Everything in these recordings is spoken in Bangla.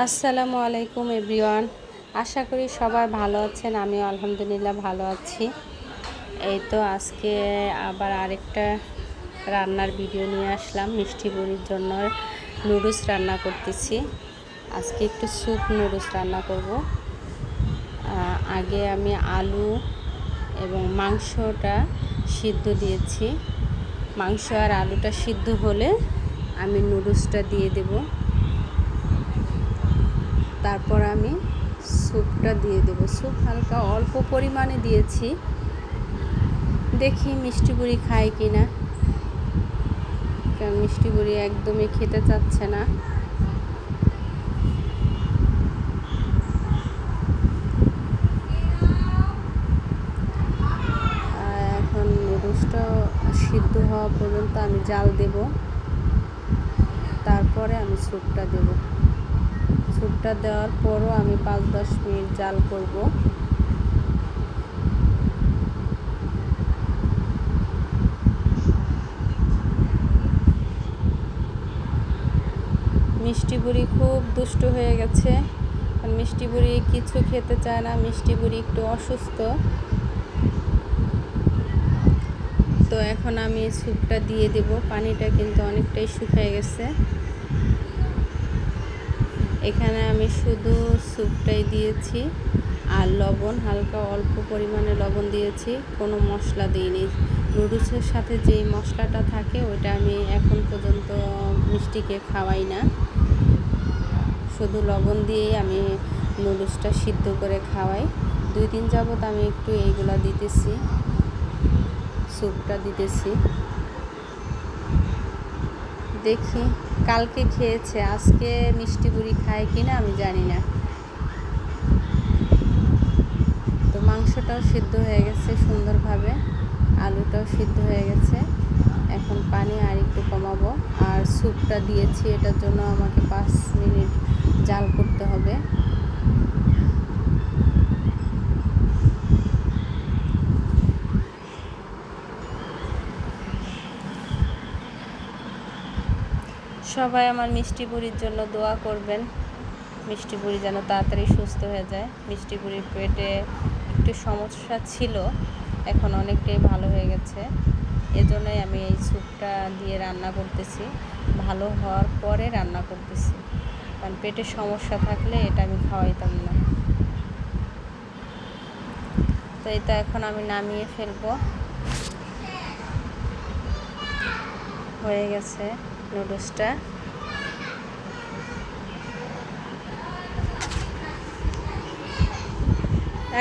আসসালামু আলাইকুম এভরিওয়ান। আশা করি সবাই ভালো আছেন। আমি আলহামদুলিল্লাহ ভালো আছি। এই তো আজকে আবার আরেকটা রান্নার ভিডিও নিয়ে আসলাম। মিষ্টি বুড়ির জন্য নুডলস রান্না করতেছি। আজকে একটু স্যুপ নুডলস রান্না করব। আগে আমি আলু এবং মাংসটা সিদ্ধ দিয়েছি। মাংস আর আলুটা সিদ্ধ হলে আমি নুডলসটা দিয়ে দেব। তারপর আমি স্যুপটা দিয়ে দেব। স্যুপ হালকা অল্প পরিমাণে দিয়েছি, দেখি মিষ্টি বুড়ি খায় কি না, কারণ মিষ্টি বুড়ি একদমই খেতে চাচ্ছে না। এখন নুডলসটা সিদ্ধ হওয়া পর্যন্ত আমি জাল দেব, তারপরে আমি স্যুপটা দেব। স্যুপটা দেওয়ার পরও আমি 5-10 মিনিট জাল করব। মিষ্টি বুড়ি খুব দুষ্ট হয়ে গেছে। মিষ্টি বুড়ি কিছু খেতে চায় না। মিষ্টি বুড়ি একটু অসুস্থ। তো এখন আমি স্যুপটা দিয়ে দেব। পানিটা কিন্তু অনেকটাই শুকিয়ে গেছে। এখানে আমি শুধু স্যুপটাই দিয়েছি আর লবণ, হালকা অল্প পরিমাণে লবণ দিয়েছি, কোনো মশলা দিইনি। নুডলসের সাথে যেই মশলাটা থাকে ওইটা আমি এখন পর্যন্ত মিষ্টিকে খাওয়াই না। শুধু লবণ দিয়েই আমি নুডলসটা সিদ্ধ করে খাওয়াই। 2 দিন যাবত আমি একটু এইগুলা দিতেছি, স্যুপটা দিতেছি। দেখি কালকে খেয়েছে, আজকে মিষ্টি বুড়ি খায় কিনা আমি জানি না। তো মাংসটাও সিদ্ধ হয়ে গেছে সুন্দরভাবে, আলুটাও সিদ্ধ হয়ে গেছে। এখন পানি আর একটু কমাবো। আর স্যুপটা দিয়েছি, এটার জন্য আমাকে 5 মিনিট জাল করতে হবে। সবাই আমার মিষ্টি বুড়ির জন্য দোয়া করবেন। মিষ্টি বুড়ি যেন তাড়াতাড়ি সুস্থ হয়ে যায়। মিষ্টি বুড়ির পেটে একটু সমস্যা ছিল, এখন অনেকটাই ভালো হয়ে গেছে। এজন্যই আমি এই স্যুপটা দিয়ে রান্না করতেছি, ভালো হওয়ার পরে রান্না করতেছি, কারণ পেটের সমস্যা থাকলে এটা আমি খাওয়াইতাম না। তো এটা এখন আমি নামিয়ে ফেলবো। হয়ে গেছে নুডলসটা।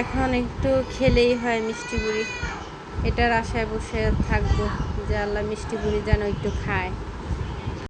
এখন একটু খেলেই হয় মিষ্টি বুড়ি। এটার আশায় বসে থাকবো যে আল্লাহ মিষ্টি বুড়ি যেন একটু খায়।